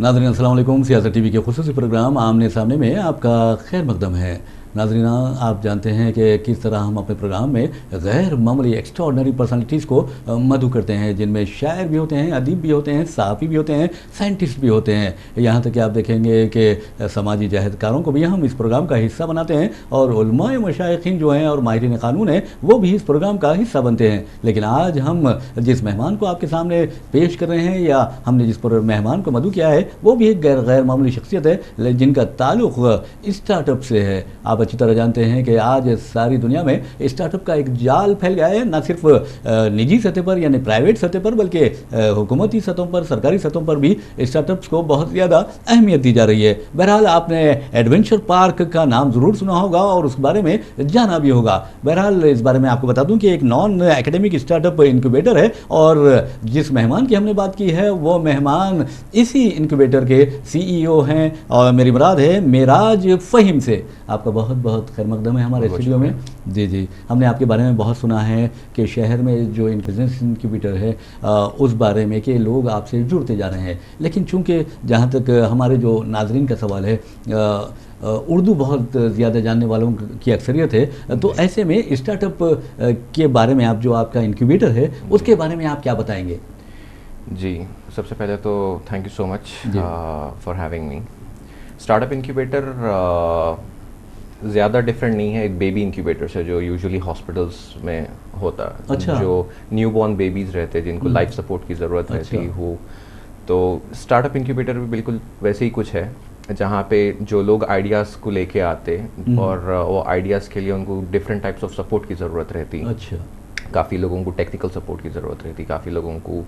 नाज़रीन अस्सलाम वालेकुम। सियासत टीवी के खुसूसी प्रोग्राम आमने सामने में आपका खैर मकदम है। नाज़रीन, आप जानते हैं कि किस तरह हम अपने प्रोग्राम में गैर मामूली एक्स्ट्राऑर्डिनरी पर्सनालिटीज़ को मधु करते हैं, जिनमें शायर भी होते हैं, अदीब भी होते हैं, सहाफ़ी भी होते हैं, साइंटिस्ट भी होते हैं। यहाँ तक कि आप देखेंगे कि समाजी जहदकारों को भी हम इस प्रोग्राम का हिस्सा बनाते हैं और उलमाए मशाइखीन जो हैं और माहिरीन क़ानून हैं वो भी इस प्रोग्राम का हिस्सा बनते हैं। लेकिन आज हम जिस मेहमान को आपके सामने पेश कर रहे हैं या हमने जिस पर मेहमान को मधु किया है वो भी एक गैर मामूली शख्सियत है जिनका ताल्लुक़ स्टार्टअप से है। आप अच्छी तरह जानते हैं कि आज सारी दुनिया में स्टार्टअप का एक जाल फैल गया है, न सिर्फ निजी सतह पर यानी प्राइवेट सतह पर बल्कि हुकूमती सतहों पर, सरकारी सतहों पर भी स्टार्टअप्स को बहुत ज़्यादा अहमियत दी जा रही है। बहरहाल आपने एडवेंचर पार्क का नाम ज़रूर सुना होगा और उस बारे में जाना भी होगा। बहरहाल इस बारे में आपको बता दूं कि एक नॉन एकेडमिक स्टार्टअप इंक्यूबेटर है और जिस मेहमान की हमने बात की है वो मेहमान इसी इंक्यूबेटर के CEO हैं और मेरी मुराद है मेराज फ़हीम से। आपका बहुत बहुत खैर मकदम है हमारे स्टूडियो में। जी, हमने आपके बारे में बहुत सुना है कि शहर में जो बिजनेस इंक्यूबेटर है उस बारे में कि लोग आपसे जुड़ते जा रहे हैं। लेकिन चूंकि जहाँ तक हमारे जो नाजरीन का सवाल है उर्दू बहुत ज़्यादा जानने वालों की अक्सरियत है, तो ऐसे में स्टार्टअप के बारे में आप जो आपका इंक्यूबेटर है उसके बारे में आप क्या बताएंगे? जी, सबसे पहले तो thank you so much for having me. Startup incubator ज़्यादा डिफरेंट नहीं है एक बेबी इंक्यूबेटर से जो यूजुअली हॉस्पिटल्स में होता है। अच्छा। जो न्यूबॉर्न बेबीज़ रहते हैं जिनको लाइफ सपोर्ट की ज़रूरत रहती हो, तो स्टार्टअप इंक्यूबेटर भी बिल्कुल वैसे ही कुछ है जहाँ पे जो लोग आइडियाज़ को लेके आते और वो आइडियाज़ के लिए उनको डिफरेंट टाइप्स ऑफ सपोर्ट की ज़रूरत रहती। अच्छा। काफ़ी लोगों को टेक्निकल सपोर्ट की ज़रूरत रहती, काफ़ी लोगों को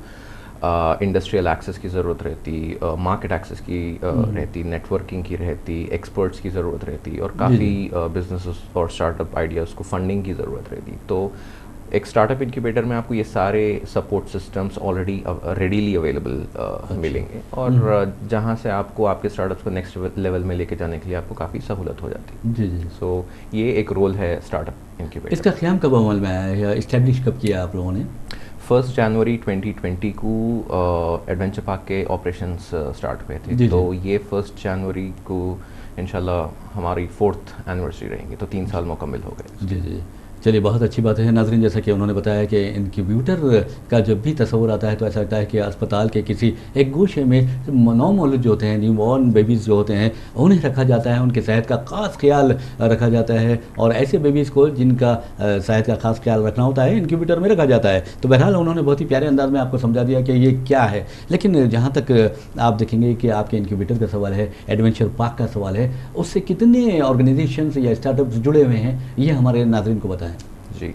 इंडस्ट्रियल एक्सेस की ज़रूरत रहती, मार्केट एक्सेस की रहती, नेटवर्किंग की रहती, एक्सपर्ट्स की ज़रूरत रहती और काफ़ी बिजनेसेस और स्टार्टअप आइडियाज़ को फंडिंग की ज़रूरत रहती। तो एक स्टार्टअप इंक्यूबेटर में आपको ये सारे support systems already readily available मिलेंगे और जहाँ से आपको आपके स्टार्टअप्स को नेक्स्ट लेवल में लेके जाने के लिए आपको काफ़ी सहूलत हो जाती है। जी। सो ये एक रोल है स्टार्टअप इंक्यूबेटर। इसका क़याम कब अमल में आया है या इस्टेब्लिश कब किया आप लोगों ने? 1 जनवरी 2020 को एडवेंचर पार्क के ऑपरेशंस स्टार्ट हुए थे। तो ये 1 जनवरी को इंशाल्लाह हमारी 4th एनिवर्सरी रहेंगी, तो 3 साल मुकम्मल हो गए। जी, चलिए बहुत अच्छी बात है। नाज़रीन, जैसा कि उन्होंने बताया कि इंक्यूबेटर का जब भी तस्वुर आता है तो ऐसा लगता है कि अस्पताल के किसी एक गोशे में नौमौलूद जो होते हैं, न्यूबॉर्न बेबीज़ जो होते हैं, उन्हें रखा जाता है, उनके सेहत का ख़ास ख्याल रखा जाता है और ऐसे बेबीज़ को जिनका सेहत का ख़ास ख्याल रखना होता है इंक्यूबेटर में रखा जाता है। तो बहरहाल उन्होंने बहुत ही प्यारे अंदाज में आपको समझा दिया कि ये क्या है। लेकिन जहाँ तक आप देखेंगे कि आपके इंक्यूबेटर का सवाल है, एडवेंचर पार्क का सवाल है, उससे कितने ऑर्गेनाइजेशंस या स्टार्टअप्स जुड़े हुए हैं ये हमारे नाज़रीन को बताएं। जी,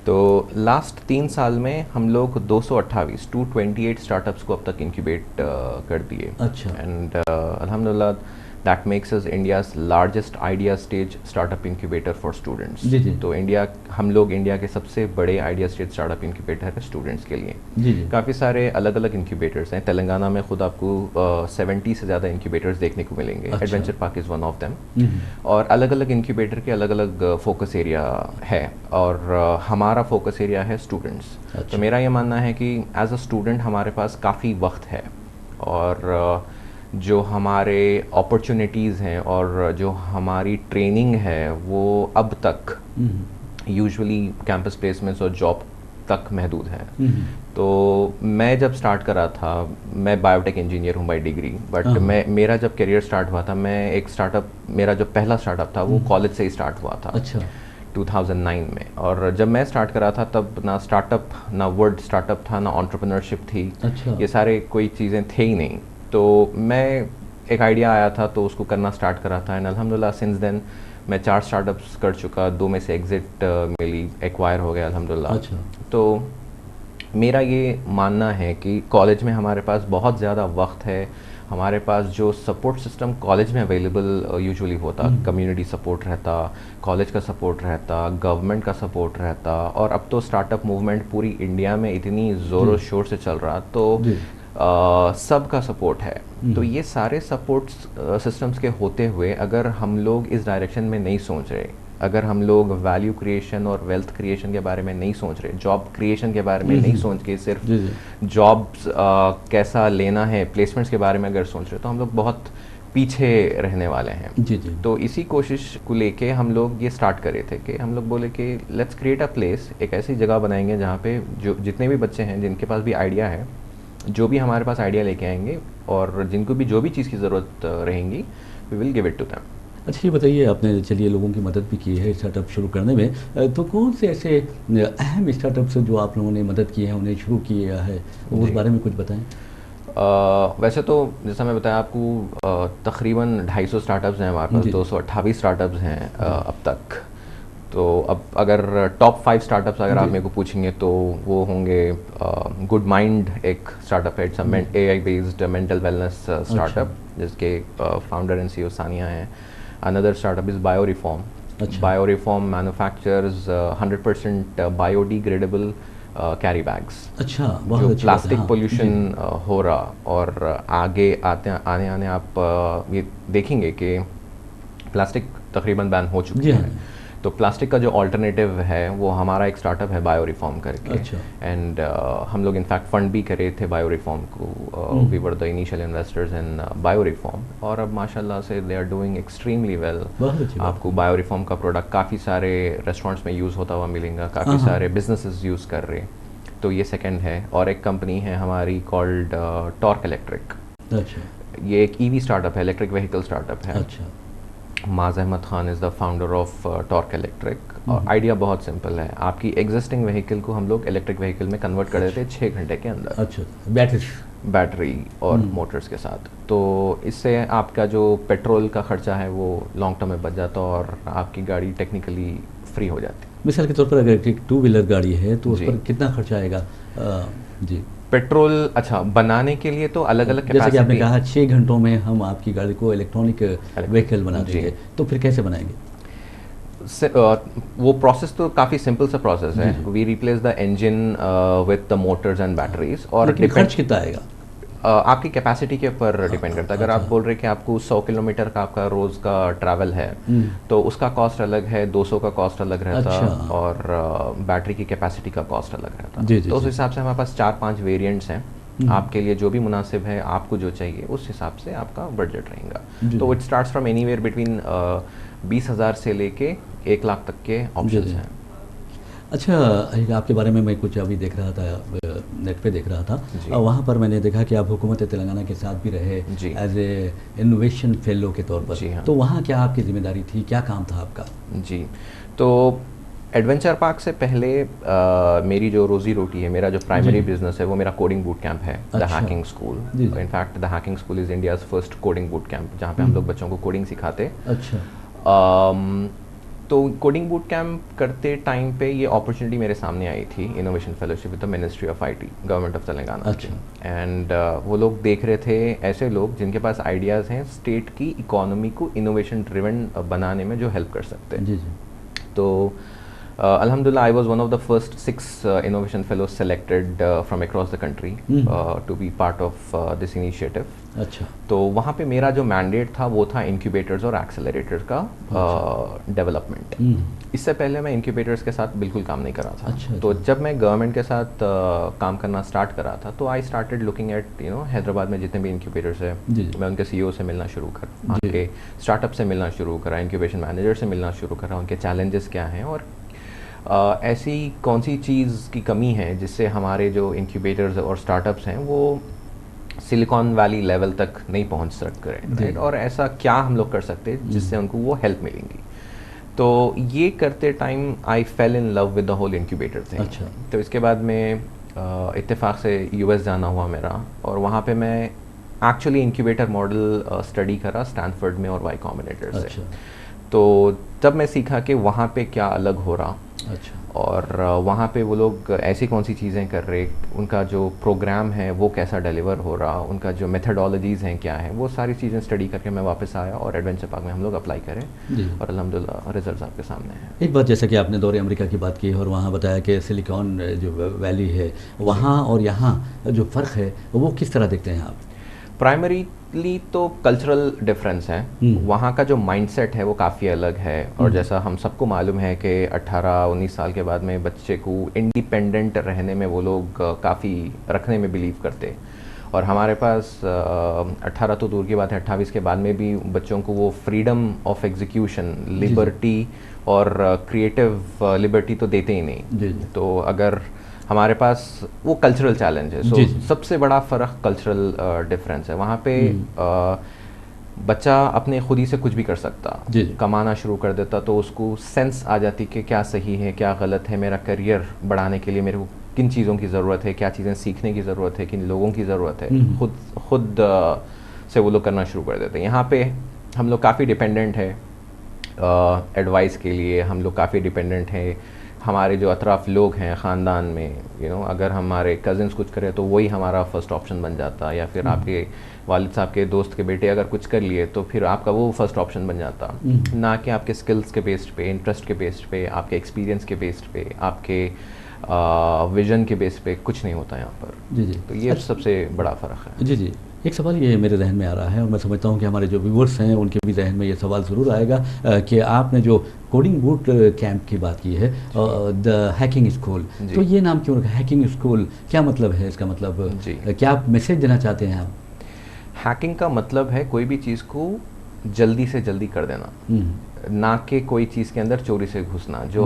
तो लास्ट 3 साल में हम लोग 228 स्टार्टअप्स को अब तक इंक्यूबेट कर दिए। अच्छा। एंड अल्हम्दुलिल्लाह that makes us India's largest idea stage startup incubator for students. जी। तो हम लोग इंडिया के सबसे बड़े आइडिया स्टेज स्टार्टअप इंक्यूबेटर है स्टूडेंट्स के लिए। जी। काफ़ी सारे अलग अलग इंक्यूबेटर्स हैं। तेलंगाना में खुद आपको 70 से ज़्यादा इंक्यूबेटर्स देखने को मिलेंगे। अच्छा। Adventure park is one of them. और अलग अलग इंक्यूबेटर के अलग अलग फोकस एरिया है और हमारा फोकस एरिया है स्टूडेंट्स। अच्छा। तो मेरा ये मानना है कि एज अ स्टूडेंट हमारे पास काफ़ी वक्त है और जो हमारे अपॉर्चुनिटीज़ हैं और जो हमारी ट्रेनिंग है वो अब तक यूजुअली कैंपस प्लेसमेंट्स और जॉब तक महदूद है। तो मैं जब स्टार्ट करा था, मैं बायोटेक इंजीनियर हूँ बाय डिग्री, बट मेरा जब करियर स्टार्ट हुआ था, मैं एक स्टार्टअप, मेरा जो पहला स्टार्टअप था वो कॉलेज से ही स्टार्ट हुआ था। अच्छा। 2009 में। और जब मैं स्टार्ट करा था तब ना स्टार्टअप, ना वर्ड स्टार्टअप था, ना एंटरप्रेन्योरशिप थी। अच्छा। ये सारे कोई चीज़ें थे ही नहीं। तो मैं एक आइडिया आया था तो उसको करना स्टार्ट करा था एंड अल्हम्दुलिल्लाह सिंस देन मैं 4 स्टार्टअप्स कर चुका, 2 में से एग्जिट मिली, एक्वायर हो गया अल्हम्दुलिल्लाह। अच्छा। तो मेरा ये मानना है कि कॉलेज में हमारे पास बहुत ज़्यादा वक्त है। हमारे पास जो सपोर्ट सिस्टम कॉलेज में अवेलेबल यूजुअली होता, कम्युनिटी सपोर्ट रहता, कॉलेज का सपोर्ट रहता, गवर्नमेंट का सपोर्ट रहता, और अब तो स्टार्टअप मूवमेंट पूरी इंडिया में इतनी ज़ोरों शोर से चल रहा, तो सबका सपोर्ट है। तो ये सारे सपोर्ट सिस्टम्स के होते हुए अगर हम लोग इस डायरेक्शन में नहीं सोच रहे, अगर हम लोग वैल्यू क्रिएशन और वेल्थ क्रिएशन के बारे में नहीं सोच रहे, जॉब क्रिएशन के बारे में नहीं सोच के सिर्फ जॉब्स कैसा लेना है, प्लेसमेंट्स के बारे में अगर सोच रहे, तो हम लोग बहुत पीछे रहने वाले हैं। जी जी। तो इसी कोशिश को लेके हम लोग ये स्टार्ट करे थे कि हम लोग बोले कि लेट्स क्रिएट अ प्लेस, एक ऐसी जगह बनाएंगे जहाँ पे जो जितने भी बच्चे हैं जिनके पास भी आइडिया है, जो भी हमारे पास आइडिया लेके आएंगे और जिनको भी जो भी चीज़ की ज़रूरत रहेंगी, we will give it to them. अच्छा, ये बताइए, आपने चलिए लोगों की मदद भी की है स्टार्टअप शुरू करने में, तो कौन से ऐसे अहम स्टार्टअप्स जो आप लोगों ने मदद की है, उन्हें शुरू किया है, उस बारे में कुछ बताएं। वैसे तो जैसा मैं बताया आपको, तकरीबन 250 स्टार्टअप्स हैं हमारे पास, 228 स्टार्टअप्स हैं अब तक। तो अब अगर टॉप 5 स्टार्टअप्स अगर आप मेरे को पूछेंगे तो वो होंगे, गुड माइंड एक स्टार्टअप है, it's AI based mental wellness startup, जिसके फाउंडर एंड CEO सानिया हैं। Another startup is Bioreform. Bioreform manufactures 100% biodegradable carry bags. अच्छा, जो प्लास्टिक पोल्यूशन हो रहा, और आगे आने आप ये देखेंगे कि प्लास्टिक तकरीबन बैन हो चुकी है। तो प्लास्टिक का जो अल्टरनेटिव है वो हमारा एक स्टार्टअप है बायोरिफॉर्म करके। अच्छा। एंड हम लोग इनफैक्ट फंड भी करे थे बायोरिफॉर्म को, we were the initial investors in Bioreform, और अब माशाल्लाह से they are doing extremely well. आपको बायोरिफॉर्म का प्रोडक्ट काफ़ी सारे रेस्टोरेंट्स में यूज़ होता हुआ मिलेगा, काफ़ी सारे बिजनेसेस यूज़ कर रहे। तो ये सेकेंड है। और एक कंपनी है हमारी कॉल्ड टॉर्क इलेक्ट्रिक। अच्छा। ये एक EV स्टार्टअप है, इलेक्ट्रिक व्हीकल स्टार्टअप है। अच्छा। Maaz Ahmed Khan is the founder of Tork electric. और आइडिया बहुत सिंपल है, आपकी एग्जिस्टिंग व्हीकल को हम लोग इलेक्ट्रिक व्हीकल में कन्वर्ट कर देते हैं 6 घंटे के अंदर। अच्छा, बैटरी और मोटर्स के साथ। तो इससे आपका जो पेट्रोल का खर्चा है वो लॉन्ग टर्म में बच जाता है और आपकी गाड़ी टेक्निकली फ्री हो जाती है। मिसाल के तौर पर अगर एक 2 व्हीलर गाड़ी है तो उस पर कितना खर्चा आएगा? जी, पेट्रोल अच्छा बनाने के लिए तो अलग अलग जैसे कि आपने कहा 6 घंटों में हम आपकी गाड़ी को इलेक्ट्रॉनिक व्हीकल बना देंगे, तो फिर कैसे बनाएंगे? वो प्रोसेस तो काफ़ी सिंपल सा प्रोसेस है। We replace the engine with the motors and batteries. और खर्च कितना आएगा? आपकी कैपेसिटी के ऊपर डिपेंड करता है। अगर आप बोल रहे हैं कि आपको 100 किलोमीटर का आपका रोज़ का ट्रैवल है, तो उसका कॉस्ट अलग है, 200 का कॉस्ट अलग रहता। अच्छा। और बैटरी की कैपेसिटी का कॉस्ट अलग रहता। तो उस हिसाब से हमारे पास 4-5 वेरिएंट्स हैं। आपके लिए जो भी मुनासिब है, आपको जो चाहिए उस हिसाब से आपका बजट रहेगा। तो it starts from anywhere between 20,000 से लेके 1 लाख तक के ऑप्शंस हैं। अच्छा, आपके बारे में मैं कुछ अभी देख रहा था, नेट पे देख रहा था, वहाँ पर मैंने देखा कि आप हुकूमत तेलंगाना के साथ भी रहे एज ए इनोवेशन फेलो के तौर पर। हाँ। तो वहाँ क्या आपकी जिम्मेदारी थी, क्या काम था आपका? जी, तो एडवेंचर पार्क से पहले मेरी जो रोज़ी रोटी है, मेरा जो प्राइमरी बिजनेस है, वो मेरा कोडिंग बूट कैंप है, the hacking school. In fact the hacking school is India's first coding boot camp, जहाँ पे हम लोग बच्चों को कोडिंग सिखाते। अच्छा। तो कोडिंग बूट कैंप करते टाइम पे ये अपॉर्चुनिटी मेरे सामने आई थी, innovation fellowship with the ministry of IT, government of Telangana. अच्छा। एंड वो लोग देख रहे थे ऐसे लोग जिनके पास आइडियाज़ हैं स्टेट की इकोनॉमी को इनोवेशन ड्रिवन बनाने में, जो हेल्प कर सकते हैं। जी जी। तो Alhamdulillah, I was one of the first 6 innovation fellows selected from across the country to be part of this initiative. अच्छा। तो वहाँ पे मेरा जो मैंडेट था वो था इंक्यूबेटर्स और एक्सेलरेटर्स का डेवलपमेंट। इससे पहले मैं इंक्यूबेटर्स के साथ बिल्कुल काम नहीं कर रहा था। अच्छा। तो जब मैं गवर्नमेंट के साथ काम करना स्टार्ट कर रहा था, तो I started looking at Hyderabad में जितने भी इंक्यूबेटर्स है, मैं उनके CEO से मिलना शुरू करा, उनके स्टार्टअप से मिलना शुरू करा, इंक्यूबेशन मैनेजर से मिलना शुरू करा, उनके चैलेंजेस क्या हैं और ऐसी कौन सी चीज़ की कमी है जिससे हमारे जो इंक्यूबेटर्स और स्टार्टअप्स हैं वो सिलिकॉन वैली लेवल तक नहीं पहुंच सक रहे, राइट? और ऐसा क्या हम लोग कर सकते हैं जिससे उनको वो हेल्प मिलेंगी। तो ये करते time I fell in love with the whole incubator thing. अच्छा। तो इसके बाद में इत्तेफाक से US जाना हुआ मेरा, और वहाँ पे मैं एक्चुअली इंक्यूबेटर मॉडल स्टडी करा स्टैनफोर्ड में और वाई कॉम्बिनेटर से। अच्छा। तो तब मैं सीखा कि वहाँ पे क्या अलग हो रहा। अच्छा। और वहाँ पे वो लोग ऐसी कौन सी चीज़ें कर रहे, उनका जो प्रोग्राम है वो कैसा डिलीवर हो रहा, उनका जो मेथडोलॉजीज़ हैं क्या है, वो सारी चीज़ें स्टडी करके मैं वापस आया और एडवेंचर पार्क में हम लोग अप्लाई करें और अल्हम्दुलिल्लाह रिजल्ट्स आपके सामने हैं। एक बात, जैसे कि आपने दौरे अमेरिका की बात की और वहाँ बताया कि सिलिकॉन जो वैली है वहाँ और यहाँ जो फ़र्क है वो किस तरह देखते हैं आप? प्राइमरीली तो कल्चरल डिफरेंस है, वहाँ का जो माइंडसेट है वो काफ़ी अलग है। और जैसा हम सबको मालूम है कि 18-19 साल के बाद में बच्चे को इंडिपेंडेंट रहने में वो लोग काफ़ी रखने में बिलीव करते, और हमारे पास 18 तो दूर की बात है, 28 के बाद में भी बच्चों को वो फ्रीडम ऑफ एग्जीक्यूशन, लिबर्टी और क्रिएटिव लिबर्टी तो देते ही नहीं। तो अगर हमारे पास वो कल्चरल चैलेंज है, सो सबसे बड़ा फ़र्क कल्चरल डिफरेंस है। वहाँ पे बच्चा अपने खुद ही से कुछ भी कर सकता, कमाना शुरू कर देता, तो उसको सेंस आ जाती कि क्या सही है क्या गलत है, मेरा करियर बढ़ाने के लिए मेरे को किन चीज़ों की ज़रूरत है, क्या चीज़ें सीखने की ज़रूरत है, किन लोगों की ज़रूरत है, खुद से वो लोग करना शुरू कर देते हैं। यहाँ पे हम लोग काफ़ी डिपेंडेंट है एडवाइस के लिए, हम लोग काफ़ी डिपेंडेंट हैं हमारे जो अतराफ़ लोग हैं ख़ानदान में, अगर हमारे कज़िन्स कुछ करें तो वही हमारा फ़र्स्ट ऑप्शन बन जाता, या फिर आपके वालिद साहब के दोस्त के बेटे अगर कुछ कर लिए तो फिर आपका वो फ़र्स्ट ऑप्शन बन जाता, ना कि आपके स्किल्स के बेस्ड पे, इंटरेस्ट के बेस्ड पे, आपके एक्सपीरियंस के बेस्ड पे, आपके विजन के बेस पे कुछ नहीं होता यहाँ पर। जी। तो ये सबसे बड़ा फ़र्क है। जी। एक सवाल ये मेरे जहन में आ रहा है, और मैं समझता हूँ कि हमारे जो व्यूअर्स हैं उनके भी जहन में ये सवाल ज़रूर आएगा कि आपने जो कोडिंग बूट कैंप की बात की है, द हैकिंग स्कूल, तो ये नाम क्यों रखा, हैकिंग स्कूल क्या मतलब है इसका, मतलब क्या आप मैसेज देना चाहते हैं आप? हैकिंग का मतलब है कोई भी चीज़ को जल्दी से जल्दी कर देना, ना कि कोई चीज़ के अंदर चोरी से घुसना, जो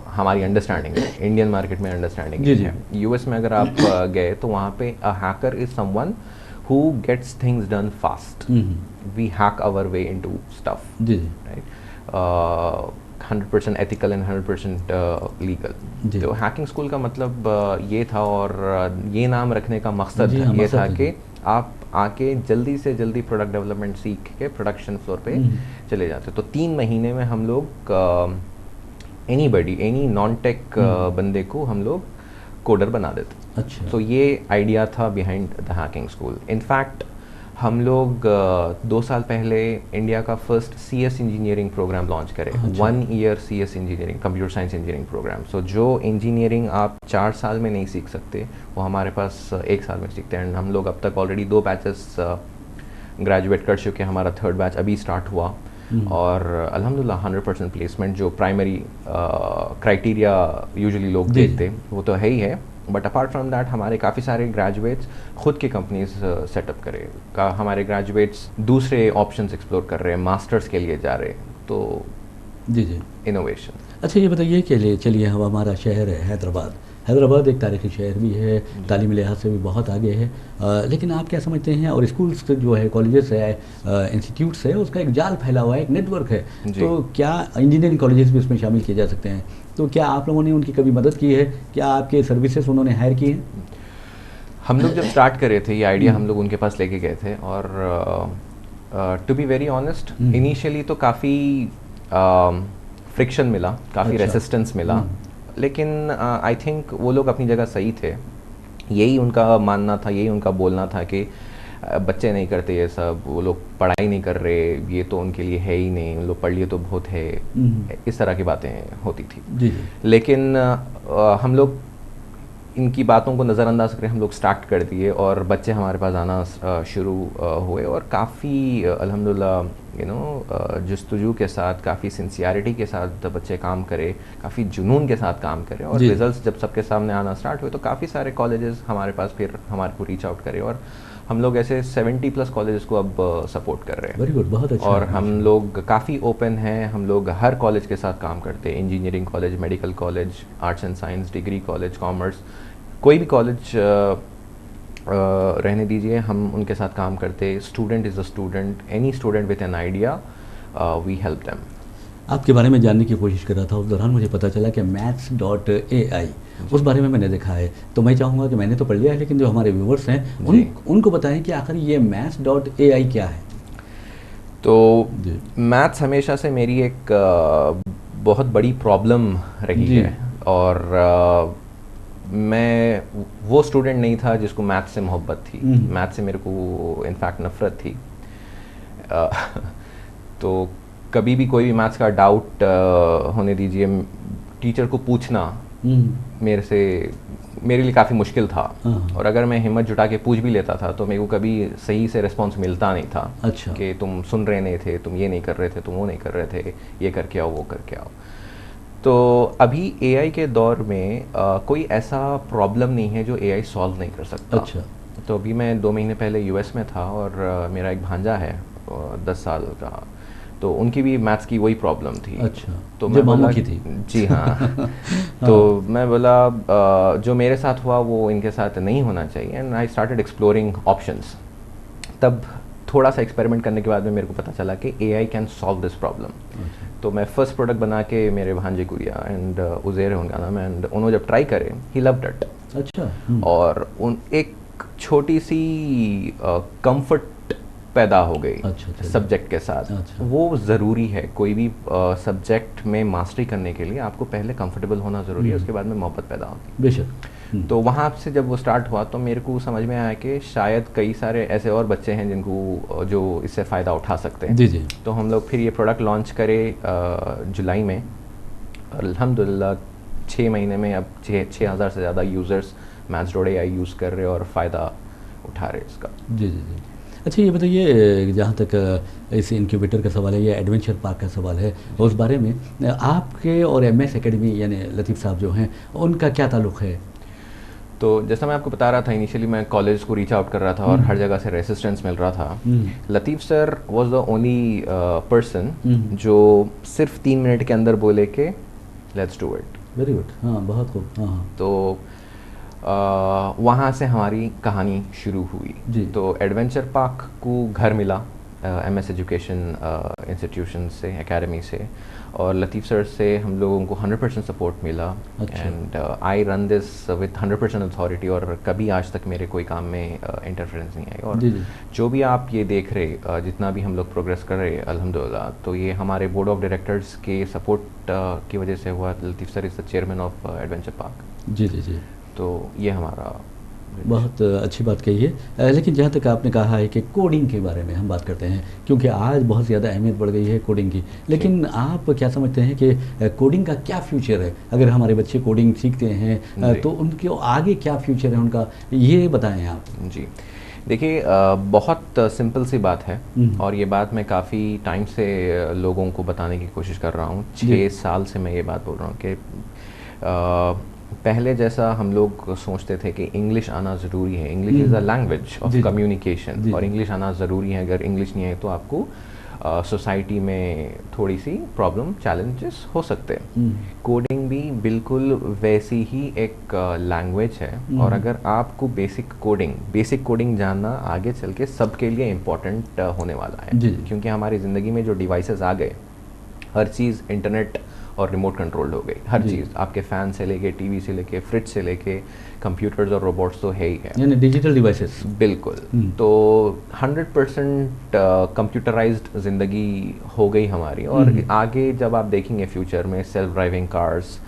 हमारी अंडरस्टैंडिंग है, इंडियन मार्केट में अंडरस्टैंडिंग है। यूएस में अगर आप गए तो वहाँ पे a hacker is someone who gets things done fast, we hack our way into stuff, right, 100% ethical and 100% legal. तो हैकिंग स्कूल का मतलब ये था, और ये नाम रखने का मकसद ये था कि आप आके जल्दी से जल्दी प्रोडक्ट डेवलपमेंट सीख के प्रोडक्शन फ्लोर पे चले जाते। तो 3 महीने में हम लोग एनी नॉन टेक बंदे को हम लोग कोडर बना देते। अच्छा। तो ये आइडिया था behind the hacking school. In fact हम लोग 2 साल पहले इंडिया का first CS engineering program launch करें। 1 year CS engineering, computer science engineering program. So जो इंजीनियरिंग आप 4 साल में नहीं सीख सकते वो हमारे पास 1 साल में सीखते हैं। हम लोग अब तक ऑलरेडी 2 बैचेस ग्रेजुएट कर चुके हैं, हमारा 3rd बैच अभी स्टार्ट हुआ, और अल्हम्दुलिल्लाह 100% प्लेसमेंट जो प्राइमरी क्राइटेरिया यूजुअली लोग देखते वो तो है ही है। बट अपार्ट फ्रॉम दैट हमारे काफ़ी सारे ग्रेजुएट्स खुद की कंपनीज सेटअप करे, हमारे ग्रेजुएट्स दूसरे ऑप्शंस एक्सप्लोर कर रहे हैं, मास्टर्स के लिए जा रहे हैं। तो जी इनोवेशन। अच्छा, ये बताइए कि चलिए हमारा शहर है हैदराबाद एक तारीखी शहर भी है, तालीमी लिहाज से भी बहुत आगे है, लेकिन आप क्या समझते हैं, और स्कूल्स जो है, कॉलेजेस है, इंस्टीट्यूट्स है, उसका एक जाल फैला हुआ है, एक नेटवर्क है, तो क्या इंजीनियरिंग कॉलेजेस भी उसमें शामिल किए जा सकते हैं? तो क्या आप लोगों ने उनकी कभी मदद की है? क्या आपके सर्विसेज उन्होंने हायर की हैं? हम लोग जब स्टार्ट कर रहे थे ये आइडिया हम लोग उनके पास लेके गए थे, और to be very honest initially तो काफ़ी फ्रिक्शन मिला, काफ़ी रेसिस्टेंस मिला, लेकिन आई थिंक वो लोग अपनी जगह सही थे। यही उनका मानना था, यही उनका बोलना था कि बच्चे नहीं करते ये सब, वो लोग पढ़ाई नहीं कर रहे, ये तो उनके लिए है ही नहीं, उन लोग पढ़ लिए तो बहुत है, इस तरह की बातें होती थी। लेकिन हम लोग इनकी बातों को नज़रअंदाज करके हम लोग स्टार्ट कर दिए, और बच्चे हमारे पास आना शुरू हुए, और काफ़ी अल्हम्दुलिल्लाह जस्तजू के साथ, काफ़ी सिंसियरिटी के साथ बच्चे काम करे, काफ़ी जुनून के साथ काम करे, और रिजल्ट्स जब सबके सामने आना स्टार्ट हुए तो काफ़ी सारे कॉलेजेस हमारे पास फिर हमारे को रीच आउट करे, और हम लोग ऐसे 70+ कॉलेजेस को अब सपोर्ट कर रहे हैं। वेरी गुड, बहुत अच्छा। और हम लोग काफ़ी ओपन हैं, हम लोग हर कॉलेज के साथ काम करते हैं, engineering college, medical college, arts and science, degree college, commerce, कोई भी कॉलेज रहने दीजिए, हम उनके साथ काम करते। Student is a student, any student with an idea, we help them. आपके बारे में जानने की कोशिश कर रहा था, उस दौरान मुझे पता चला कि maths.ai, उस बारे में मैंने देखा है, तो मैं चाहूँगा कि मैंने तो पढ़ लिया है, लेकिन जो हमारे व्यूवर्स हैं उनको बताएं कि आखिर ये maths.ai क्या है। तो मैथ्स हमेशा से मेरी एक बहुत बड़ी प्रॉब्लम रही है, और मैं वो स्टूडेंट नहीं था जिसको मैथ्स से मोहब्बत थी, मैथ्स से मेरे को इनफैक्ट नफ़रत थी। तो कभी भी कोई भी मैथ्स का डाउट होने दीजिए, टीचर को पूछना मेरे से मेरे लिए काफ़ी मुश्किल था। हाँ। और अगर मैं हिम्मत जुटा के पूछ भी लेता था तो मेरे को कभी सही से रिस्पॉन्स मिलता नहीं था। अच्छा। कि तुम सुन रहे नहीं थे, तुम ये नहीं कर रहे थे, तुम वो नहीं कर रहे थे, ये करके आओ, वो करके आओ। तो अभी एआई के दौर में कोई ऐसा प्रॉब्लम नहीं है जो एआई सॉल्व नहीं कर सकता। अच्छा। तो अभी मैं 2 महीने पहले यूएस में था और मेरा एक भांजा है 10 साल का, तो उनकी भी मैथ्स की वही प्रॉब्लम थी। अच्छा, तो जो मैं बोला मामू की थी। जी हाँ। तो मैं बोला जो मेरे साथ हुआ वो इनके साथ नहीं होना चाहिए, and I started exploring options. तब थोड़ा सा एक्सपेरिमेंट करने के बाद में मेरे को पता चला कि AI can solve this problem. तो मैं फर्स्ट प्रोडक्ट बना के मेरे भांजे को दिया, एंड उज़ेर है उनका नाम, एंड उन्होंने जब ट्राई करे ही लव्ड इट। अच्छा। और उन एक छोटी सी कंफर्ट पैदा हो गई अच्छा। सब्जेक्ट के साथ। अच्छा। वो ज़रूरी है, कोई भी सब्जेक्ट में मास्टरी करने के लिए आपको पहले कंफर्टेबल होना ज़रूरी है, उसके बाद में मोहब्बत पैदा होगी। बेशक। तो वहाँ से जब वो स्टार्ट हुआ तो मेरे को समझ में आया कि शायद कई सारे ऐसे और बच्चे हैं जिनको जो इससे फ़ायदा उठा सकते हैं। जी जी। तो हम लोग फिर ये प्रोडक्ट लॉन्च करे जुलाई में। अल्हम्दुलिल्लाह 6 महीने में अब 6,000 से ज़्यादा यूज़र्स मैथ्स.ai यूज़ कर रहे और फ़ायदा उठा रहे इसका। जी जी जी। अच्छा, ये बताइए, जहाँ तक इस इंक्यूबेटर का सवाल है या एडवेंचर पार्क का सवाल है, उस बारे में आपके और एमएस एकेडमी यानी लतीफ़ साहब जो हैं उनका क्या ताल्लुक़ है? तो जैसा मैं आपको बता रहा था, इनिशियली मैं कॉलेज को रीच आउट कर रहा था और हर जगह से रेसिस्टेंस मिल रहा था। Latif sir was the only person जो सिर्फ 3 मिनट के अंदर बोले कि let's do it. Very good. हाँ, बहुत खूब। हाँ। तो वहाँ से हमारी कहानी शुरू हुई जी। तो एडवेंचर पार्क को घर मिला एमएस एजुकेशन इंस्टीट्यूशन से, एकेडमी से, और लतीफ़ सर से हम लोगों को 100% सपोर्ट मिला। अच्छा। And I run this with 100% authority, और कभी आज तक मेरे कोई काम में इंटरफेरेंस नहीं आई। और जी जी। जो भी आप ये देख रहे, जितना भी हम लोग प्रोग्रेस कर रहे अल्हम्दुलिल्लाह, तो ये हमारे बोर्ड ऑफ डायरेक्टर्स के सपोर्ट की वजह से हुआ। Latif sir is the chairman of Adventure Park. जी जी जी। तो ये हमारा बहुत अच्छी बात कही है। लेकिन जहाँ तक आपने कहा है कि कोडिंग के बारे में हम बात करते हैं, क्योंकि आज बहुत ज़्यादा अहमियत बढ़ गई है कोडिंग की, लेकिन आप क्या समझते हैं कि कोडिंग का क्या फ्यूचर है? अगर हमारे बच्चे कोडिंग सीखते हैं तो उनके आगे क्या फ्यूचर है उनका, ये बताएं आप। जी देखिए, बहुत सिंपल सी बात है, और ये बात मैं काफ़ी टाइम से लोगों को बताने की कोशिश कर रहा हूँ। 6 साल से मैं ये बात बोल रहा हूँ कि पहले जैसा हम लोग सोचते थे कि इंग्लिश आना ज़रूरी है। English is a language of communication, और इंग्लिश आना ज़रूरी है। अगर इंग्लिश नहीं है तो आपको सोसाइटी में थोड़ी सी प्रॉब्लम, चैलेंजेस हो सकते हैं। कोडिंग भी बिल्कुल वैसी ही एक लैंग्वेज है, और अगर आपको बेसिक कोडिंग जानना आगे चल के सबके लिए इम्पोर्टेंट होने वाला है। क्योंकि हमारी ज़िंदगी में जो डिवाइसेस आ गए, हर चीज़ इंटरनेट और रिमोट कंट्रोल्ड हो गई। हर चीज़, आपके फ़ैन से लेके, टीवी से लेके, फ्रिज से लेके, कंप्यूटर्स और रोबोट्स तो है ही है, यानी डिजिटल डिवाइसेस। बिल्कुल। तो 100% कंप्यूटराइज्ड ज़िंदगी हो गई हमारी, और आगे जब आप देखेंगे फ्यूचर में सेल्फ ड्राइविंग कार्स,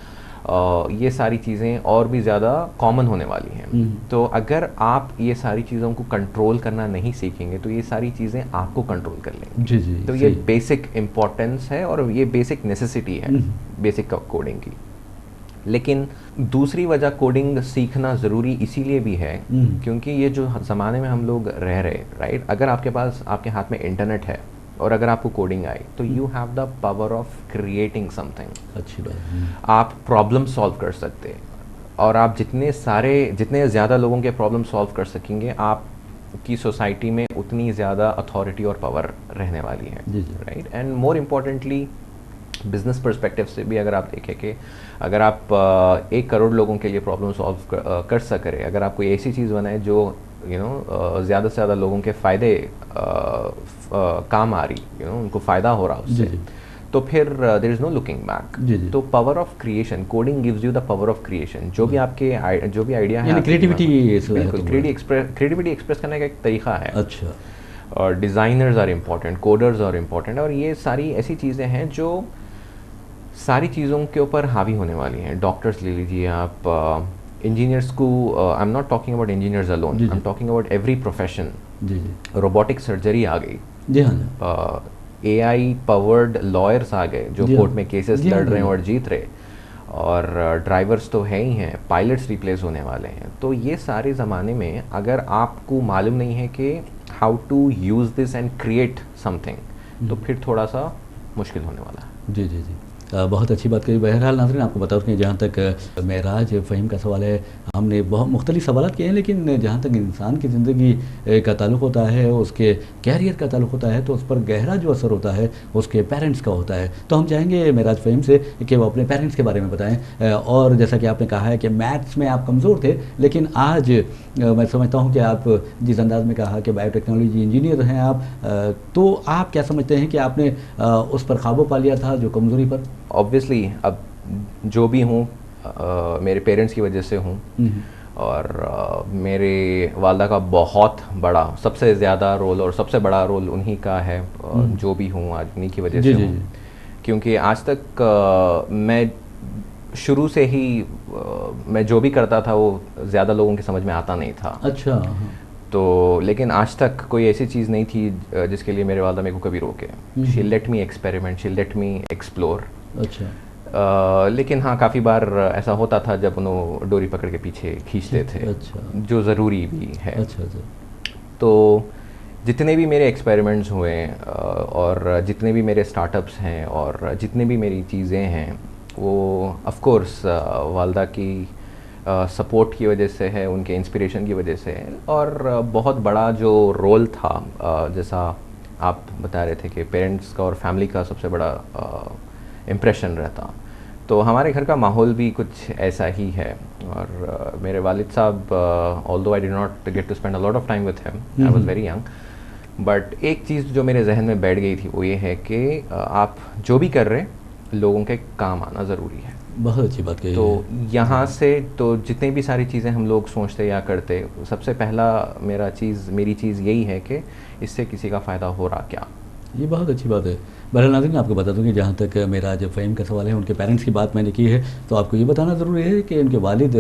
ये सारी चीज़ें और भी ज़्यादा कॉमन होने वाली हैं। तो अगर आप ये सारी चीज़ों को कंट्रोल करना नहीं सीखेंगे तो ये सारी चीज़ें आपको कंट्रोल कर लेंगी। जी जी। तो ये बेसिक इम्पोर्टेंस है और ये बेसिक नेसेसिटी है बेसिक कोडिंग की। लेकिन दूसरी वजह कोडिंग सीखना ज़रूरी इसीलिए भी है क्योंकि ये जो ज़माने में हम लोग रह रहे, राइट, अगर आपके पास, आपके हाथ में इंटरनेट है और अगर आपको कोडिंग आई तो you have the power of creating something. अच्छी बात। आप प्रॉब्लम सॉल्व कर सकते हैं, और आप जितने ज़्यादा लोगों के प्रॉब्लम सॉल्व कर सकेंगे, आपकी सोसाइटी में उतनी ज़्यादा अथॉरिटी और पावर रहने वाली है, right. And more importantly business perspective से भी अगर आप देखें कि अगर आप 1 करोड़ लोगों के लिए प्रॉब्लम सॉल्व कर सकें, अगर आप कोई ऐसी चीज़ बनाए जो ज़्यादा से ज़्यादा लोगों के फ़ायदे काम आ रही, उनको फ़ायदा हो रहा उससे, तो फिर there is no looking back. तो power of creation, coding gives you the power of creation. जो भी आइडिया है, क्रिएटिविटी, बिल्कुल क्रिएटिविटी एक्सप्रेस करने का एक तरीका है। अच्छा। और designers are important, coders are important, और ये सारी ऐसी चीज़ें हैं जो सारी चीज़ों के ऊपर हावी होने वाली हैं। डॉक्टर्स ले लीजिए आप, इंजीनियर्स को, I am not talking about engineers alone, I am talking about every profession. Robotic surgery आ गई, जी हाँ। AI पावर्ड लॉयर्स आ गए जो कोर्ट में केसेस लड़ रहे हैं और जीत रहे, और ड्राइवर्स तो है ही हैं, पायलट्स रिप्लेस होने वाले हैं। तो ये सारे ज़माने में अगर आपको मालूम नहीं है कि how to use this and create something, तो फिर थोड़ा सा मुश्किल होने वाला है। जी, जी, जी। बहुत अच्छी बात कही। बहरहाल नाज़रीन, आपको बता दूँ कि जहाँ तक मेराज फ़हीम का सवाल है, हमने बहुत मुख्तलिफ़ सवालात किए हैं, लेकिन जहाँ तक इंसान की ज़िंदगी का ताल्लुक़ होता है, उसके कैरियर का ताल्लुक़ होता है, तो उस पर गहरा जो असर होता है उसके पेरेंट्स का होता है। तो हम चाहेंगे मेराज फ़हीम से कि वो अपने पेरेंट्स के बारे में बताएँ। और जैसा कि आपने कहा है कि मैथ्स में आप कमज़ोर थे, लेकिन आज मैं समझता हूँ कि आप जिस अंदाज़ में कहा कि बायोटेक्नोलॉजी इंजीनियर हैं आप, तो आप क्या समझते हैं कि आपने उस पर काबू पा लिया था जो कमज़ोरी पर? ऑब्वियसली अब जो भी हूँ मेरे पेरेंट्स की वजह से हूँ, और मेरे वालदा का बहुत बड़ा, सबसे ज़्यादा रोल और सबसे बड़ा रोल उन्हीं का है। जो भी हूँ आज उन्हीं की वजह से हूँ, क्योंकि आज तक मैं शुरू से ही मैं जो भी करता था वो ज़्यादा लोगों के समझ में आता नहीं था। अच्छा। हाँ। तो लेकिन आज तक कोई ऐसी चीज़ नहीं थी जिसके लिए मेरे वालदा मेरे को कभी रोके। She let me experiment, she let me explore. अच्छा। लेकिन हाँ, काफ़ी बार ऐसा होता था जब उन्होंने डोरी पकड़ के पीछे खींचते थे। अच्छा। जो ज़रूरी भी है। अच्छा, अच्छा। तो जितने भी मेरे एक्सपेरिमेंट्स हुए और जितने भी मेरे स्टार्टअप्स हैं और जितने भी मेरी चीज़ें हैं, वो ऑफ कोर्स वालदा की सपोर्ट की वजह से है, उनके इंस्पिरेशन की वजह से है। और बहुत बड़ा जो रोल था, जैसा आप बता रहे थे कि पेरेंट्स का और फैमिली का सबसे बड़ा इम्प्रेशन रहता, तो हमारे घर का माहौल भी कुछ ऐसा ही है। और मेरे वालिद साहब, although I did not get to spend a lot of time with him, I was very young, but एक चीज़ जो मेरे जहन में बैठ गई थी वो ये है कि आप जो भी कर रहे हैं लोगों के काम आना ज़रूरी है। बहुत अच्छी बात कही। तो यहाँ से तो जितनी भी सारी चीज़ें हम लोग सोचते या करते, सबसे पहला मेरी चीज़ यही है कि इससे किसी का फ़ायदा हो रहा क्या। ये बहुत अच्छी बात है। बहरहाल नाज़रीन, आपको बता दूँ कि जहाँ तक मेराज फ़हीम का सवाल है, उनके पेरेंट्स की बात मैंने की है, तो आपको ये बताना ज़रूरी है कि उनके वालिद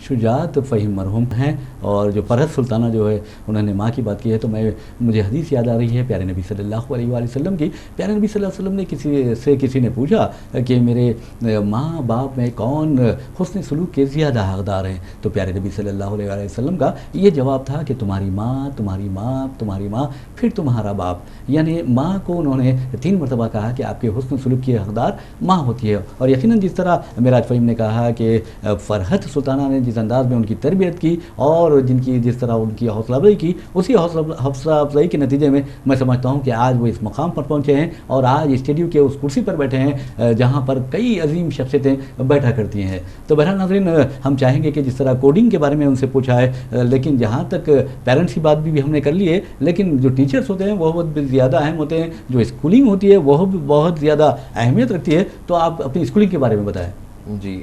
शुजात फ़हीम मरहूम हैं, और जो फ़रहत सुल्ताना जो है उन्होंने माँ की बात की है। तो मुझे हदीस याद आ रही है प्यारे नबी सल्लल्लाहु अलैहि वसल्लम की। प्यारे नबी सल्लल्लाहु अलैहि वसल्लम ने किसी ने पूछा कि मेरे माँ बाप में कौन हुस्न सलूक के ज़्यादा हक़दार हैं, तो प्यारे नबी सल्लल्लाहु अलैहि वसल्लम का ये जवाब था कि तुम्हारी माँ, तुम्हारी माँ, तुम्हारी माँ, फिर तुम्हारा बाप। यानी माँ को उन्होंने 3 मरतबा कहा कि आपके हुस्न सलूक की हक़दार माँ होती है। और यकीनन जिस तरह मेराज फ़हीम ने कहा कि फ़रहत सुल्ताना ने जिस अंदाज़ में उनकी तरबियत की और जिस तरह उनकी हौसला अफज़ाई की, उसी हौसला अफज़ाई के नतीजे में मैं समझता हूँ कि आज वो इस मकाम पर पहुँचे हैं और आज स्टूडियो के उस कुर्सी पर बैठे हैं जहाँ पर कई अजीम शख्सियतें बैठा करती हैं। तो बहरहाल नाज़रीन, हम चाहेंगे कि जिस तरह कोडिंग के बारे में उनसे पूछा है, लेकिन जहाँ तक पेरेंट्स की बात भी हमने कर ली है, लेकिन जो टीचर्स होते हैं वो बहुत ज़्यादा अहम होते हैं, जो स्कूलिंग होती है वह भी बहुत ज़्यादा अहमियत रखती है। तो आप अपनी स्कूलिंग के बारे में बताएं। जी,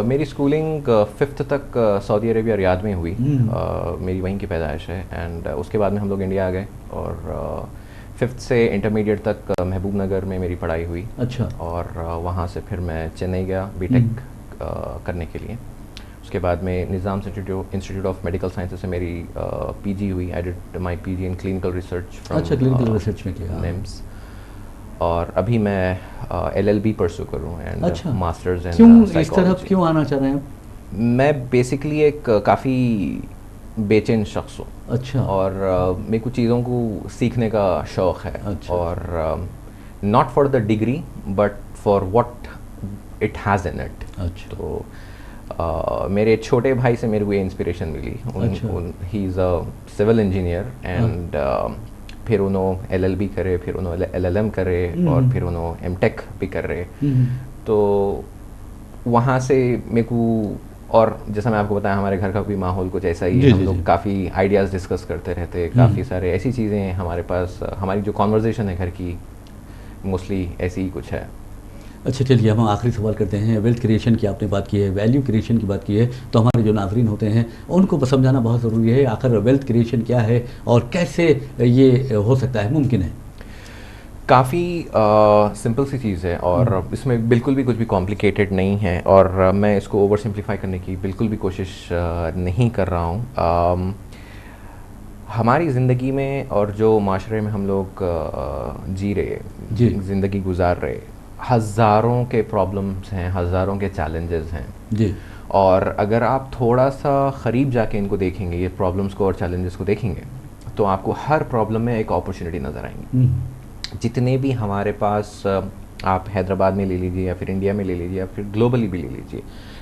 मेरी स्कूलिंग 5th तक सऊदी अरेबिया रियाद में हुई। मेरी वहीं की पैदाइश है, एंड उसके बाद में हम लोग इंडिया आ गए, और 5th से इंटरमीडिएट तक महबूब नगर में मेरी पढ़ाई हुई। अच्छा। और वहाँ से फिर मैं चेन्नई गया बीटेक करने के लिए। उसके बाद में निज़ाम इंस्टीट्यूट ऑफ मेडिकल साइंसेज से मेरी पीजी हुई। I did my PG in clinical research from clinical research में किया निम्स। और अभी मैं LLB परस्यू करूँ एंड मास्टर्स इन क्यों इस तरफ क्यों आना चाह रहे हैं? मैं बेसिकली एक काफ़ी बेचैन शख्स हूँ। अच्छा। और मेरे को चीज़ों को सीखने का शौक़ है। अच्छा। और not for the degree but for what it has in it. अच्छा। तो मेरे छोटे भाई से मेरे को ये इंस्पिरेशन मिली। He is a civil engineer, and फिर उन्होंने LLB करे, फिर उन्होंने LLM करे, और फिर उन्होंने MTech भी कर रहे। तो वहाँ से मेरे को, और जैसा मैं आपको बताया, हमारे घर का भी माहौल कुछ ऐसा ही है। हम लोग काफ़ी आइडियाज़ डिस्कस करते रहते, काफ़ी सारे ऐसी चीज़ें हैं हमारे पास। हमारी जो कॉन्वर्जेसन है घर की, मोस्टली ऐसी ही कुछ है। अच्छा, चलिए हम आखिरी सवाल करते हैं। वेल्थ क्रिएशन की आपने बात की है, वैल्यू क्रिएशन की बात की है, तो हमारे जो नाज़रीन होते हैं उनको समझाना बहुत ज़रूरी है आखिर वेल्थ क्रिएशन क्या है और कैसे ये हो सकता है, मुमकिन है। काफ़ी सिंपल सी चीज़ है, और इसमें बिल्कुल भी कुछ भी कॉम्प्लिकेटेड नहीं है, और मैं इसको ओवर सिंप्लीफाई करने की बिल्कुल भी कोशिश नहीं कर रहा हूँ। हमारी ज़िंदगी में और जो माशरे में हम लोग जी रहे, ज़िंदगी गुजार रहे, हज़ारों के प्रॉब्लम्स हैं, हज़ारों के चैलेंजेस हैं जी। और अगर आप थोड़ा सा करीब जाके इनको देखेंगे, ये प्रॉब्लम्स को और चैलेंजेस को देखेंगे, तो आपको हर प्रॉब्लम में एक अपॉर्चुनिटी नज़र आएंगी। जितने भी हमारे पास आप हैदराबाद में ले लीजिए या फिर इंडिया में ले लीजिए या फिर ग्लोबली भी ले लीजिए,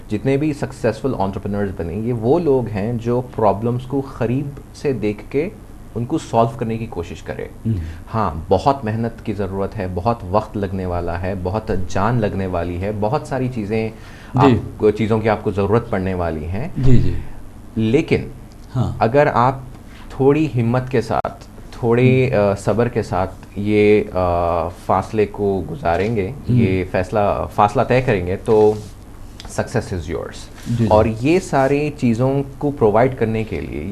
जितने भी सक्सेसफुल एंटरप्रेन्योर्स बनेंगे वो लोग हैं जो प्रॉब्लम्स को करीब से देख के उनको सॉल्व करने की कोशिश करें। हाँ, बहुत मेहनत की ज़रूरत है, बहुत वक्त लगने वाला है, बहुत जान लगने वाली है, बहुत सारी चीज़ों की आपको ज़रूरत पड़ने वाली हैं जी जी। लेकिन हाँ, अगर आप थोड़ी हिम्मत के साथ, थोड़े सब्र के साथ ये फासले को गुजारेंगे, ये फासला तय करेंगे, तो सक्सेस इज़ योर्स। और ये सारी चीज़ों को प्रोवाइड करने के लिए,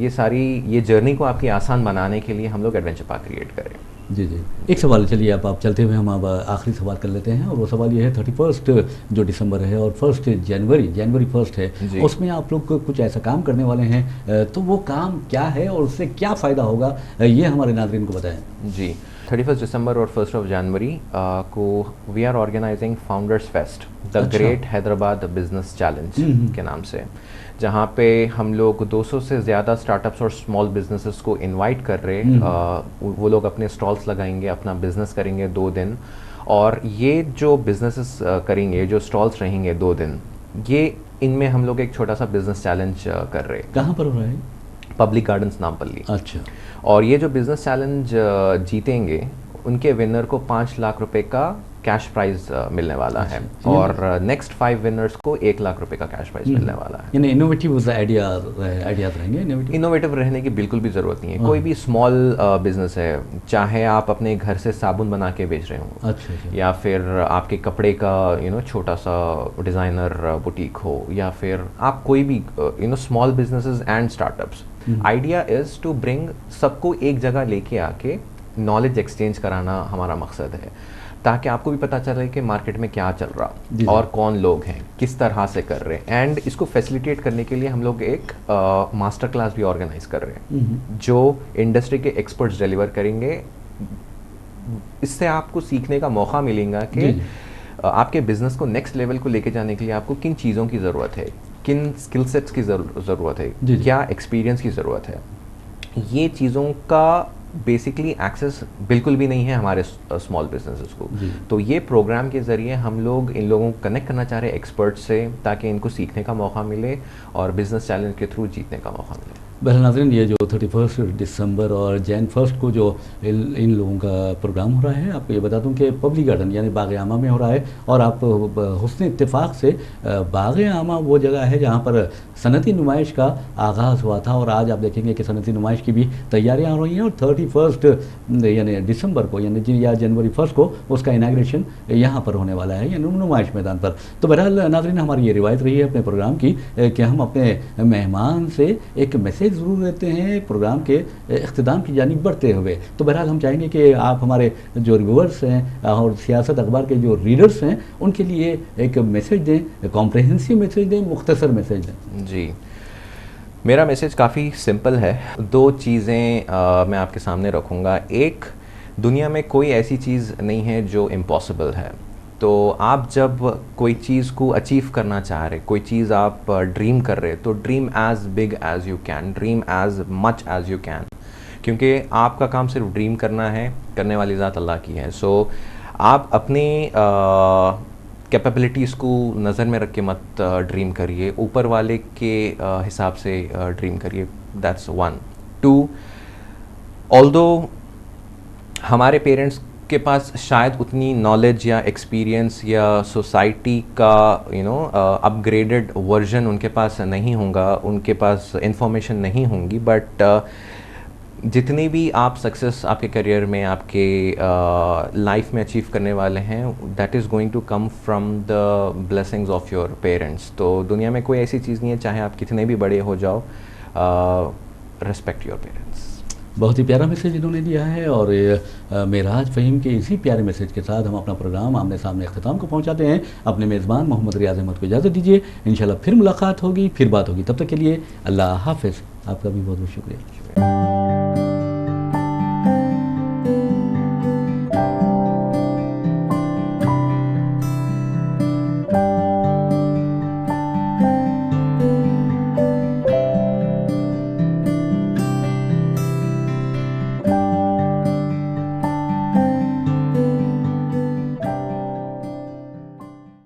ये जर्नी को आपकी आसान बनाने के लिए हम लोग एडवेंचर पार्क क्रिएट करें। जी जी। एक सवाल, चलिए आप चलते हुए हम अब आखिरी सवाल कर लेते हैं, और वो सवाल ये है 31 जो दिसंबर है और 1 जनवरी 1 है, उसमें आप लोग कुछ ऐसा काम करने वाले हैं, तो वो काम क्या है और उससे क्या फ़ायदा होगा, ये हमारे नाज़रीन को बताएं। जी, 31 दिसंबर और 1 जनवरी को we are organizing founders fest, the great Hyderabad business challenge के नाम से, जहाँ पे हम लोग 200 से ज़्यादा स्टार्टअप्स और स्मॉल बिजनेसेस को इनवाइट कर रहे हैं। वो लोग अपने स्टॉल्स लगाएंगे, अपना बिजनेस करेंगे 2 दिन, और ये जो बिजनेसेस करेंगे, जो स्टॉल्स रहेंगे 2 दिन, ये इनमें हम लोग एक छोटा सा बिजनेस चैलेंज कर रहे हैं। कहाँ पर हो रहा है? Public gardens Nampally. अच्छा। और ये जो बिजनेस चैलेंज जीतेंगे उनके विनर को 5 लाख रुपए का कैश प्राइज मिलने वाला है, और नेक्स्ट 5 विनर्स को 1 लाख रुपए का कैश प्राइज मिलने वाला है। यानी इनोवेटिव आइडियाज रहेंगे। इनोवेटिव रहने की बिल्कुल भी ज़रूरत नहीं है। कोई भी स्मॉल बिजनेस है, चाहे आप अपने घर से साबुन बना के बेच रहे हो, अच्छा। या फिर आपके कपड़े का छोटा सा डिज़ाइनर बुटीक हो, या फिर आप कोई भी small businesses and startups, idea is to bring सबको एक जगह लेके आके नॉलेज एक्सचेंज कराना हमारा मकसद है, ताकि आपको भी पता चले कि मार्केट में क्या चल रहा और कौन लोग हैं, किस तरह से कर रहे हैं। एंड इसको फैसिलिटेट करने के लिए हम लोग एक मास्टर क्लास भी ऑर्गेनाइज कर रहे हैं, जो इंडस्ट्री के एक्सपर्ट्स डिलीवर करेंगे। इससे आपको सीखने का मौका मिलेगा कि आपके बिजनेस को नेक्स्ट लेवल को लेके जाने के लिए आपको किन चीज़ों की ज़रूरत है, किन स्किल सेट्स की ज़रूरत है, क्या एक्सपीरियंस की ज़रूरत है। ये चीज़ों का बेसिकली एक्सेस बिल्कुल भी नहीं है हमारे स्मॉल बिजनेसेस को। तो ये प्रोग्राम के ज़रिए हम लोग इन लोगों को कनेक्ट करना चाह रहे हैं एक्सपर्ट्स से, ताकि इनको सीखने का मौका मिले और बिजनेस चैलेंज के थ्रू जीतने का मौका मिले। बहरहाल नाज़रीन, ये जो 31 दिसंबर और जैन 1 को जो इन लोगों का प्रोग्राम हो रहा है, आपको ये बता दूं कि पब्लिक गार्डन यानी बाग आमा में हो रहा है। और आप हुस्न इत्तेफाक से बाग आमा वो जगह है जहाँ पर सनती नुमाइश का आगाज़ हुआ था, और आज आप देखेंगे कि सनती नुमाइश की भी तैयारियाँ हो रही हैं, और 31 यानी दिसंबर को या जनवरी 1 को उसका इनाग्रेशन यहाँ पर होने वाला है, यानी नुमाइश मैदान पर। तो बहरहाल नाज़रीन, हमारी ये रिवायत रही है अपने प्रोग्राम की कि हम अपने मेहमान से एक मैसेज ज़रूर देते हैं प्रोग्राम के इख्तिताम की जानिब बढ़ते हुए। तो बहरहाल हम चाहेंगे कि आप हमारे जो रिव्यूअर्स हैं और सियासत अखबार के जो रीडर्स हैं उनके लिए एक मैसेज दें, कॉम्प्रहेंसिव मैसेज दें, मुख्तसर मैसेज दें। जी, मेरा मैसेज काफ़ी सिंपल है। 2 चीज़ें मैं आपके सामने रखूँगा। एक, दुनिया में कोई ऐसी चीज़ नहीं है जो इम्पॉसिबल है। तो आप जब कोई चीज़ को अचीव करना चाह रहे, कोई चीज़ आप ड्रीम कर रहे, तो dream as big as you can, dream as much as you can, क्योंकि आपका काम सिर्फ ड्रीम करना है, करने वाली ज़ात अल्लाह की है। सो आप अपनी कैपेबिलिटीज़ को नज़र में रख के मत ड्रीम करिए, ऊपर वाले के हिसाब से ड्रीम करिए। दैट्स 1। 2, ऑल्दो हमारे पेरेंट्स के पास शायद उतनी नॉलेज या एक्सपीरियंस या सोसाइटी का अपग्रेडेड वर्जन उनके पास नहीं होगा, उनके पास इंफॉर्मेशन नहीं होंगी, बट जितनी भी आप सक्सेस आपके करियर में, आपके लाइफ में अचीव करने वाले हैं, that is going to come from the blessings of your parents. तो दुनिया में कोई ऐसी चीज़ नहीं है, चाहे आप कितने भी बड़े हो जाओ, रिस्पेक्ट योर पेरेंट्स। बहुत ही प्यारा मैसेज इन्होंने दिया है, और मेराज फ़हीम के इसी प्यारे मैसेज के साथ हम अपना प्रोग्राम आमने सामने अख्तिताम को पहुंचाते हैं। अपने मेज़बान मोहम्मद रियाज अहमद को इजाज़त दीजिए। इंशाल्लाह फिर मुलाकात होगी, फिर बात होगी। तब तक के लिए अल्लाह हाफ़िज़। आपका भी बहुत बहुत शुक्रिया।